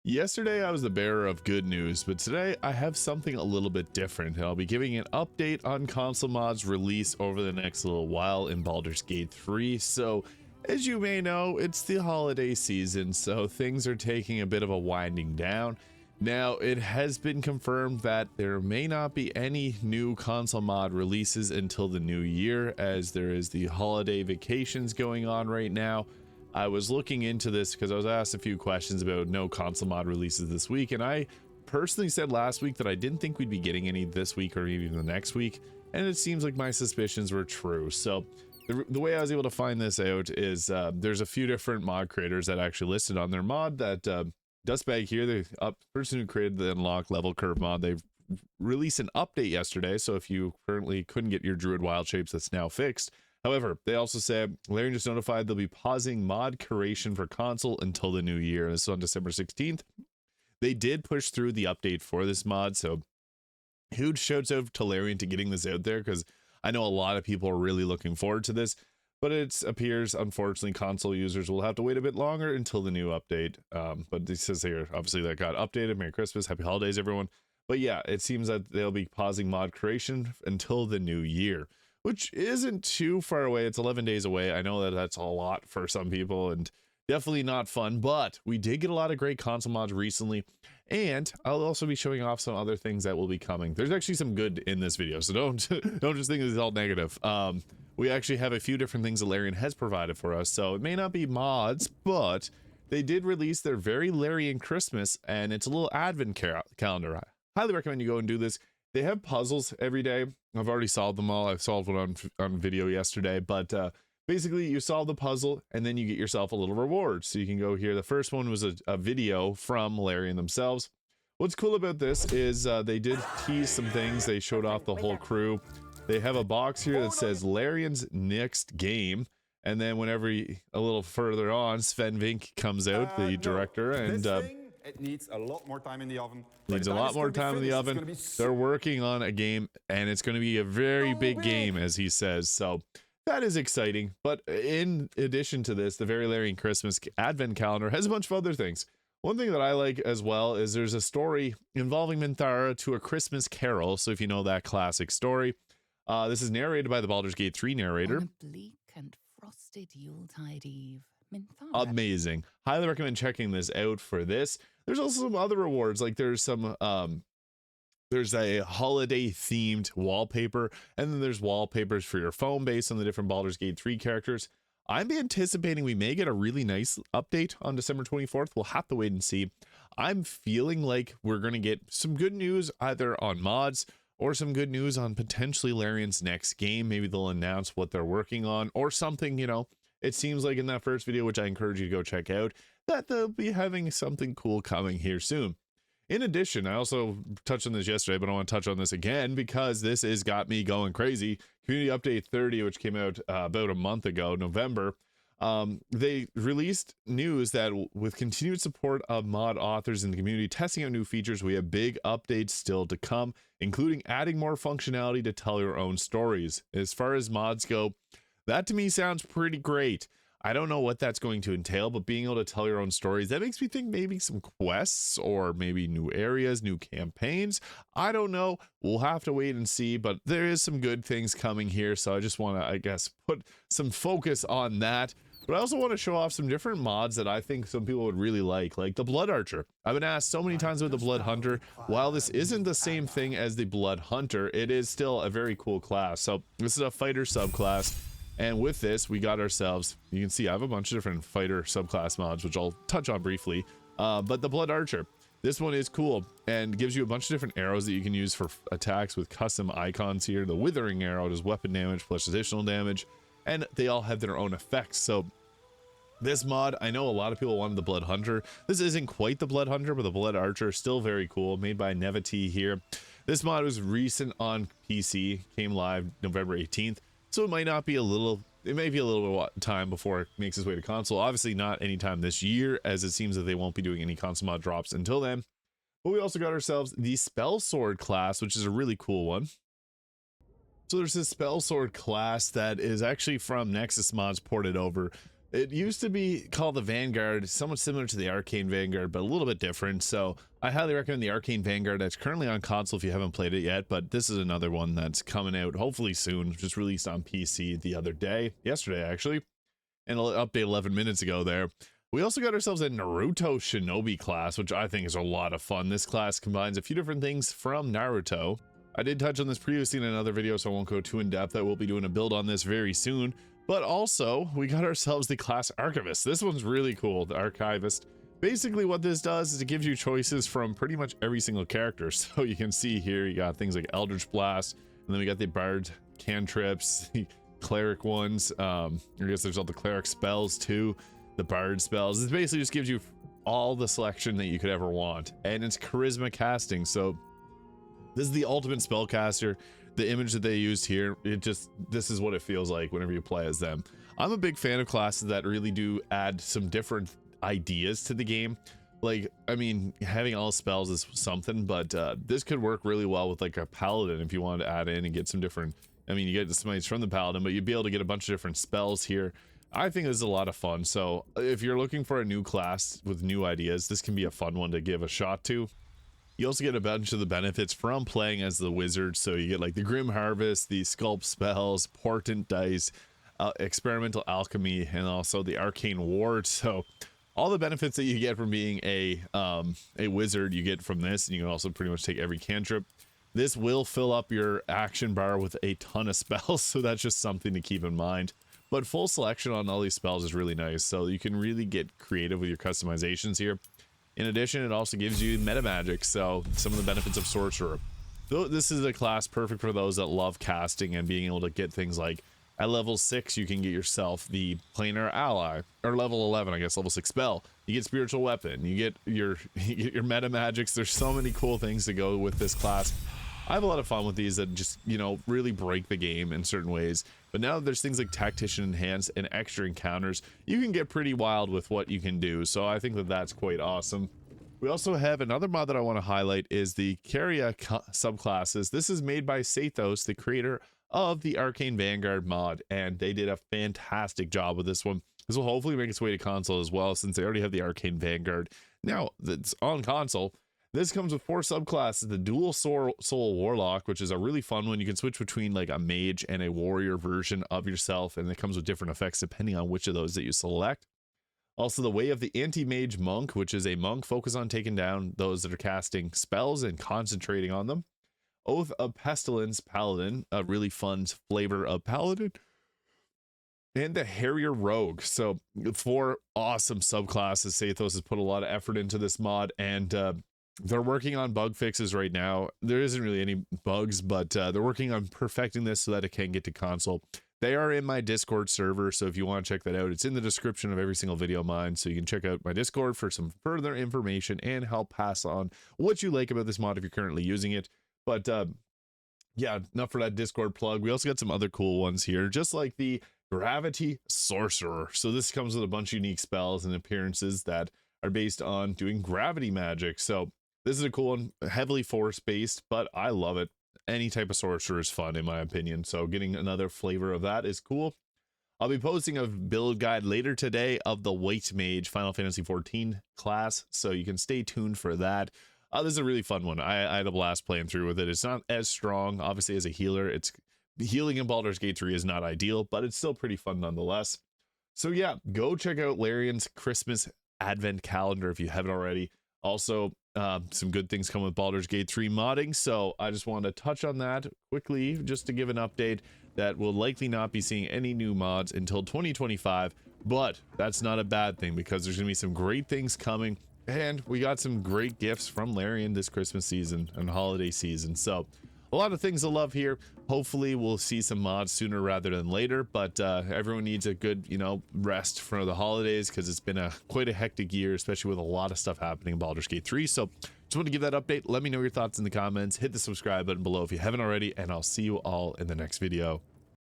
Yesterday I was the bearer of good news, but today I have something a little bit different. I'll be giving an update on console mods release over the next little while in Baldur's Gate 3. So, as you may know, it's the holiday season, so things are taking a bit of a winding down. Now, it has been confirmed that there may not be any new console mod releases until the new year, as there is the holiday vacations going on right now. I was looking into this because I was asked a few questions about no console mod releases this week, and I personally said last week that I didn't think we'd be getting any this week or even the next week, and it seems like my suspicions were true. So the way I was able to find this out is there's a few different mod creators that actually listed on their mod that Dustbag here, the person who created the unlock level curve mod, they've released an update yesterday, so if you currently couldn't get your druid wild shapes, that's now fixed. However, they also said, Larian just notified they'll be pausing mod curation for console until the new year. This is on December 16th. They did push through the update for this mod, so huge shouts out to Larian to getting this out there, because I know a lot of people are really looking forward to this, but it appears, unfortunately, console users will have to wait a bit longer until the new update. But it says here, obviously, that got updated. Merry Christmas, Happy Holidays, everyone. But yeah, it seems that they'll be pausing mod creation until the new year, which isn't too far away. It's 11 days away. I know that that's a lot for some people and definitely not fun, but we did get a lot of great console mods recently, and I'll also be showing off some other things that will be coming. There's actually some good in this video, so don't just think it's all negative. We actually have a few different things that Larian has provided for us, so it may not be mods, but they did release their very Larian Christmas, and it's a little advent calendar. I highly recommend you go and do this. They have puzzles every day. I've already solved them all. I solved one on video yesterday, but basically you solve the puzzle and then you get yourself a little reward. So you can go here. The first one was a video from Larian themselves. What's cool about this is they did tease some things. They showed off the whole crew. They have a box here that says Larian's next game. And then whenever a little further on, Sven Vink comes out, the director, and it needs a lot more time in the oven. Needs a lot more time in the oven. They're working on a game, and it's going to be a very big game, as he says. So that is exciting. But in addition to this, the Very Larian Christmas Advent Calendar has a bunch of other things. One thing that I like as well is there's a story involving Minthara to a Christmas Carol. So if you know that classic story, this is narrated by the Baldur's Gate 3 narrator. On a bleak and frosted Yuletide Eve. Minthara. Amazing. Highly recommend checking this out for this. There's also some other rewards, like there's some there's a holiday themed wallpaper, and then there's wallpapers for your phone based on the different Baldur's Gate 3 characters. I'm anticipating we may get a really nice update on December 24th. We'll have to wait and see. I'm feeling like we're going to get some good news either on mods or some good news on potentially Larian's next game. Maybe they'll announce what they're working on or something, you know. It seems like in that first video, which I encourage you to go check out, that they'll be having something cool coming here soon. In addition, I also touched on this yesterday, but I want to touch on this again because this has got me going crazy. Community Update 30, which came out about a month ago, November, they released news that with continued support of mod authors in the community testing out new features, we have big updates still to come, including adding more functionality to tell your own stories. As far as mods go, that to me sounds pretty great. I don't know what that's going to entail, but being able to tell your own stories, that makes me think maybe some quests or maybe new areas, new campaigns. I don't know. We'll have to wait and see, but there is some good things coming here. So I just want to, I guess, put some focus on that. But I also want to show off some different mods that I think some people would really like the Blood Archer. I've been asked so many times about the Blood Hunter. While this isn't the same thing as the Blood Hunter, it is still a very cool class. So this is a fighter subclass. And with this, we got ourselves, you can see I have a bunch of different fighter subclass mods, which I'll touch on briefly. But the Blood Archer, this one is cool and gives you a bunch of different arrows that you can use for attacks with custom icons here. The Withering Arrow does weapon damage plus additional damage, and they all have their own effects. So this mod, I know a lot of people wanted the Blood Hunter. This isn't quite the Blood Hunter, but the Blood Archer, still very cool, made by Nevity here. This mod was recent on PC, came live November 18th. So it might not be it may be a little bit of time before it makes its way to console. Obviously not anytime this year, as it seems that they won't be doing any console mod drops until then. But we also got ourselves the Spell Sword class, which is a really cool one. So there's this Spell Sword class that is actually from Nexus Mods ported over It used to be called the Vanguard, somewhat similar to the Arcane Vanguard, but a little bit different. So I highly recommend the Arcane Vanguard. That's currently on console if you haven't played it yet, but this is another one that's coming out hopefully soon. Just released on PC the other day, yesterday actually, and an update 11 minutes ago there. We also got ourselves a Naruto Shinobi class, which I think is a lot of fun. This class combines a few different things from Naruto. I did touch on this previously in another video, so I won't go too in depth. I will be doing a build on this very soon. But also, we got ourselves the class Archivist. This one's really cool, the Archivist. Basically what this does is it gives you choices from pretty much every single character. So you can see here, you got things like Eldritch Blast, and then we got the Bard cantrips, the Cleric ones. I guess there's all the Cleric spells too, the Bard spells. This basically just gives you all the selection that you could ever want. And it's charisma casting, so this is the ultimate spellcaster. The image that they used here, this is what it feels like whenever you play as them. I'm a big fan of classes that really do add some different ideas to the game. Like, I mean, having all spells is something, but this could work really well with like a paladin if you wanted to add in and get some different, I mean, you get the smites from the paladin, but you'd be able to get a bunch of different spells here. I think this is a lot of fun. So if you're looking for a new class with new ideas, this can be a fun one to give a shot to. You also get a bunch of the benefits from playing as the wizard. So you get like the Grim Harvest, the Sculpt spells, Portent dice, experimental alchemy, and also the arcane ward. So all the benefits that you get from being a wizard, you get from this, and you can also pretty much take every cantrip. This will fill up your action bar with a ton of spells, so that's just something to keep in mind. But full selection on all these spells is really nice, so you can really get creative with your customizations here. In addition, it also gives you meta magic, so some of the benefits of Sorcerer. This is a class perfect for those that love casting and being able to get things like, at level 6, you can get yourself the Planar Ally, or level 11, I guess, level 6 spell. You get Spiritual Weapon, you get your meta magics. There's so many cool things to go with this class. I have a lot of fun with these that just, you know, really break the game in certain ways. But now there's things like Tactician Enhanced and extra encounters. You can get pretty wild with what you can do. So I think that that's quite awesome. We also have another mod that I want to highlight is the Carrier subclasses. This is made by Sathos, the creator of the Arcane Vanguard mod. And they did a fantastic job with this one. This will hopefully make its way to console as well, since they already have the Arcane Vanguard. Now that's on console. This comes with 4 subclasses, the Dual Soul Warlock, which is a really fun one. You can switch between like a mage and a warrior version of yourself, and it comes with different effects depending on which of those that you select. Also, the Way of the Anti-Mage Monk, which is a monk focused on taking down those that are casting spells and concentrating on them. Oath of Pestilence Paladin, a really fun flavor of Paladin. And the Harrier Rogue. So 4 awesome subclasses. Sathos has put a lot of effort into this mod, and they're working on bug fixes right now. There isn't really any bugs, but they're working on perfecting this so that it can get to console. They are in my Discord server, so if you want to check that out, it's in the description of every single video of mine, so you can check out my Discord for some further information and help pass on what you like about this mod if you're currently using it. But yeah, enough for that Discord plug. We also got some other cool ones here, just like the Gravity Sorcerer. So this comes with a bunch of unique spells and appearances that are based on doing gravity magic. So this is a cool one, heavily force based, but I love it. Any type of sorcerer is fun in my opinion, so getting another flavor of that is cool. I'll be posting a build guide later today of the White Mage Final Fantasy XIV class, so you can stay tuned for that. This is a really fun one. I had a blast playing through with it. It's not as strong, obviously, as a healer. It's healing in Baldur's Gate 3 is not ideal, but it's still pretty fun nonetheless. So yeah, go check out Larian's Christmas Advent Calendar if you haven't already. Also, some good things come with Baldur's Gate 3 modding, so I just wanted to touch on that quickly just to give an update that we'll likely not be seeing any new mods until 2025, but that's not a bad thing because there's going to be some great things coming, and we got some great gifts from Larian this Christmas season and holiday season, so a lot of things to love here. Hopefully we'll see some mods sooner rather than later, but everyone needs a good, you know, rest for the holidays because it's been quite a hectic year, especially with a lot of stuff happening in Baldur's Gate 3. So just want to give that update. Let me know your thoughts in the comments. Hit the subscribe button below if you haven't already, and I'll see you all in the next video.